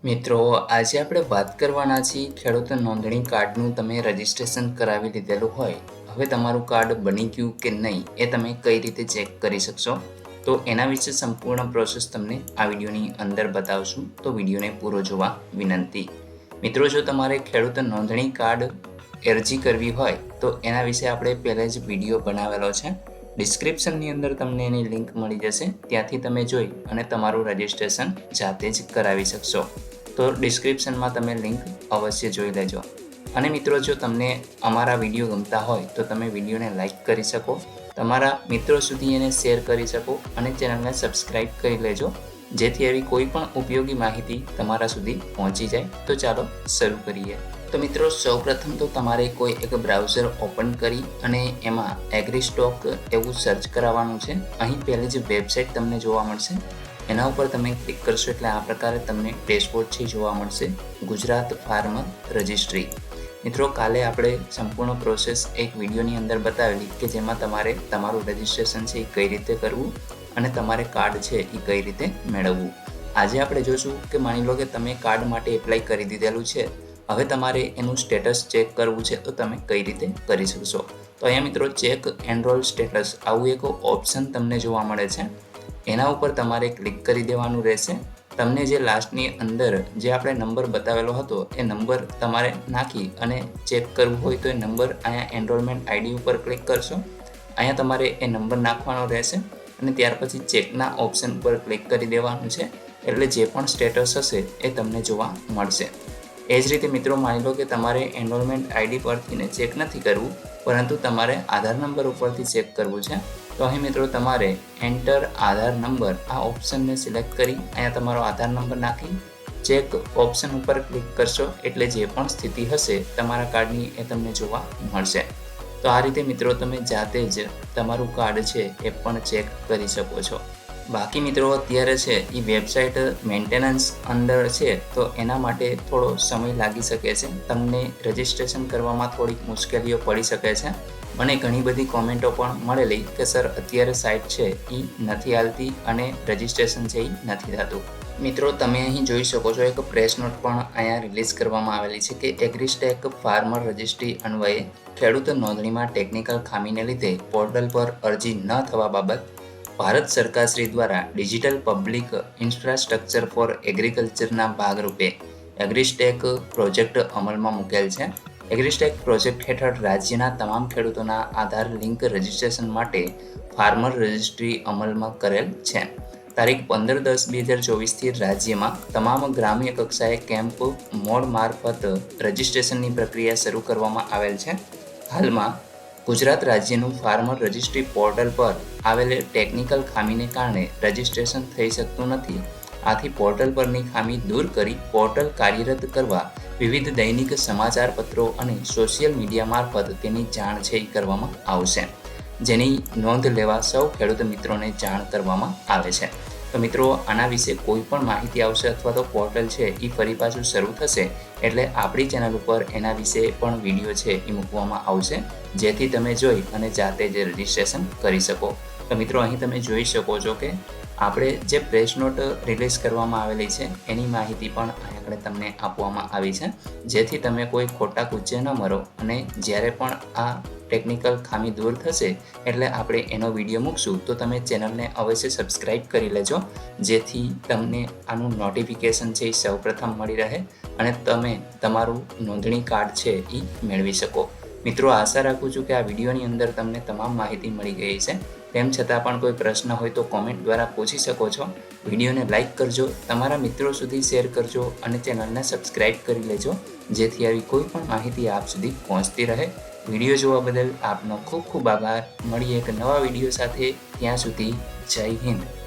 મિત્રો, આજે આપણે વાત કરવાના છીએ ખેડૂત નોંધણી કાર્ડનું તમે રજિસ્ટ્રેશન કરાવી લીધેલું હોય. હવે તમારું કાર્ડ બની ગયું કે નહીં એ તમે કઈ રીતે ચેક કરી શકશો. તો એના વિશે સંપૂર્ણ પ્રોસેસ તમને આ વિડીયોની અંદર બતાવશું. તો વિડીયોને પૂરો જોવા વિનંતી. મિત્રો, જો તમારે ખેડૂત નોંધણી કાર્ડ અરજી કરવી હોય તો એના વિશે આપણે પહેલાં જ વિડીયો બનાવેલો છે. ડિસ્ક્રિપ્શનની અંદર તમને એની લિંક મળી જશે. ત્યાંથી તમે જોઈ અને તમારું રજિસ્ટ્રેશન જાતે જ કરાવી શકશો. તો ડિસ્ક્રિપ્શનમાં તમે લિંક અવશ્ય જોઈ લેજો. અને મિત્રો, જો તમને અમારા વિડીયો ગમતા હોય તો તમે વિડીયોને લાઈક કરી શકો, તમારા મિત્રો સુધી એને શેર કરી શકો અને ચેનલને સબસ્ક્રાઈબ કરી લેજો, જેથી આવી કોઈ પણ ઉપયોગી માહિતી તમારા સુધી પહોંચી જાય. તો ચાલો શરૂ કરીએ. તો મિત્રો, સૌપ્રથમ તો તમારે કોઈ એક બ્રાઉઝર ઓપન કરી અને એમાં એગ્રી સ્ટોક એવું સર્ચ કરાવવાનું છે. અહીં પહેલી જ વેબસાઇટ તમને જોવા મળશે. એના ઉપર તમે ક્લિક કરશો એટલે આ પ્રકારે તમને ડેશબોર્ડ છે જોવા મળશે. Gujarat farmer registry. મિત્રો, કાલે આપણે સંપૂર્ણ પ્રોસેસ એક વિડીયોની અંદર બતાવેલી કે જેમાં તમારે તમારું રજિસ્ટ્રેશન છે એ કઈ રીતે કરવું અને તમારે કાર્ડ છે એ કઈ રીતે મેળવવું. આજે આપણે જોશું કે માની લો કે તમે કાર્ડ માટે એપ્લાય કરી દીધેલું છે. હવે તમારે એનું સ્ટેટસ ચેક કરવું છે તો તમે કઈ રીતે કરી શકશો. તો અહીંયા મિત્રો, ચેક એનરોલ સ્ટેટસ આવું એક ઓપ્શન તમને જોવા મળે છે. એના ઉપર તમારે ક્લિક કરી દેવાનું રહેશે. તમને જે લાસ્ટની અંદર જે આપણે નંબર બતાવેલો હતો એ નંબર તમારે નાખી અને ચેક કરવું હોય તો એ નંબર અહીંયા એનરોલમેન્ટ આઈડી ઉપર ક્લિક કરશો. અહીંયા તમારે એ નંબર નાખવાનો રહેશે અને ત્યાર પછી ચેકના ઓપ્શન ઉપર ક્લિક કરી દેવાનું છે. એટલે જે પણ સ્ટેટસ હશે એ તમને જોવા મળશે. એ જ રીતે મિત્રો, માની લો કે તમારે એનરોલમેન્ટ આઈડી પરથી ચેક નથી કરવું, પરંતુ તમારે આધાર નંબર ઉપરથી ચેક કરવું છે. તો અહીં મિત્રો, તમારે એન્ટર આધાર નંબર આ ઓપ્શનને સિલેક્ટ કરી અહીંયા તમારો આધાર નંબર નાખી ચેક ઓપ્શન ઉપર ક્લિક કરશો એટલે જે પણ સ્થિતિ હશે તમારા કાર્ડની એ તમને જોવા મળશે. તો આ રીતે મિત્રો, તમે જાતે જ તમારું કાર્ડ છે એ પણ ચેક કરી શકો છો. બાકી મિત્રો, અત્યારે છે એ વેબસાઇટ મેન્ટેનન્સ અંદર છે, તો એના માટે થોડો સમય લાગી શકે છે. તમને રજિસ્ટ્રેશન કરવામાં થોડીક મુશ્કેલીઓ પડી શકે છે. મને ઘણી બધી કોમેન્ટો પણ મળેલી કે સર, અત્યારે સાઇટ છે એ નથી હાલતી અને રજિસ્ટ્રેશન છે એ નથી થતું. મિત્રો, તમે અહીં જોઈ શકો છો એક પ્રેસ નોટ પણ અહીંયા રિલીઝ કરવામાં આવેલી છે કે એગ્રીસ્ટેક ફાર્મર રજિસ્ટ્રી અન્વયે ખેડૂત નોંધણીમાં ટેકનિકલ ખામીને લીધે પોર્ટલ પર અરજી ન થવા બાબત ભારત સરકારશ્રી દ્વારા ડિજિટલ પબ્લિક ઇન્ફ્રાસ્ટ્રક્ચર ફોર એગ્રીકલ્ચરના ભાગરૂપે એગ્રીસ્ટેક પ્રોજેક્ટ અમલમાં મૂકેલ છે. એગ્રીસ્ટેક પ્રોજેક્ટ હેઠળ રાજ્યના તમામ ખેડૂતોના આધાર લિંક રજિસ્ટ્રેશન માટે ફાર્મર રજિસ્ટ્રી અમલમાં કરેલ છે. તારીખ 15/10/2024થી રાજ્યમાં તમામ ગ્રામ્ય કક્ષાએ કેમ્પ મોડ મારફત રજિસ્ટ્રેશનની પ્રક્રિયા શરૂ કરવામાં આવેલ છે. હાલમાં ગુજરાત રાજ્યનું ફાર્મર રજિસ્ટ્રી પોર્ટલ પર આવેલ ટેકનિકલ ખામીને કારણે રજિસ્ટ્રેશન થઈ શકતું નથી. આથી પોર્ટલ પરની ખામી દૂર કરી પોર્ટલ કાર્યરત કરવા વિવિધ દૈનિક સમાચાર પત્રો અને સોશિયલ મીડિયા મારફત તેની જાણ છે કરવામાં આવશે, જેની નોંધ લેવા સૌ ખેડૂત મિત્રોને જાણ કરવામાં આવે છે. તો મિત્રો, આના વિશે કોઈ પણ માહિતી આવશે અથવા તો પોર્ટલ છે એ ફરી પાછું શરૂ થશે એટલે આપણી ચેનલ ઉપર એના વિશે પણ વિડીયો છે એ મૂકવામાં આવશે, જેથી તમે જોઈ અને જાતે જ રજિસ્ટ્રેશન કરી શકો. તો મિત્રો, અહીં તમે જોઈ શકો છો કે આપણે જે પ્રેસ નોટ રિલીઝ કરવામાં આવેલી છે એની માહિતી પણ આગળ તમને આપવામાં આવી છે, જેથી તમે કોઈ ખોટા કૂચે ન મરો અને જ્યારે પણ આ ટેકનિકલ ખામી દૂર થશે એટલે આપણે એનો વિડીયો મૂકશું તો તમે ચેનલને અવશ્ય સબસ્ક્રાઈબ કરી લેજો, જેથી તમને આનું નોટિફિકેશન છે એ સૌપ્રથમ મળી રહે અને તમે તમારું નોંધણી કાર્ડ છે એ મેળવી શકો. મિત્રો, આશા રાખું છું કે આ વિડીયોની અંદર તમને તમામ માહિતી મળી ગઈ છે. તેમ છતાં પણ કોઈ પ્રશ્ન હોય તો કોમેન્ટ દ્વારા પૂછી શકો છો. વિડીયોને લાઇક કરજો, તમારા મિત્રો સુધી શેર કરજો અને ચેનલને સબસ્ક્રાઈબ કરી લેજો, જેથી આવી કોઈ પણ માહિતી આપ સુધી પહોંચતી રહે. વિડીયો જોવા બદલ આપનો ખૂબ ખૂબ આભાર. મળીએ એક નવા વિડીયો સાથે. ત્યાં સુધી જય હિન્દ.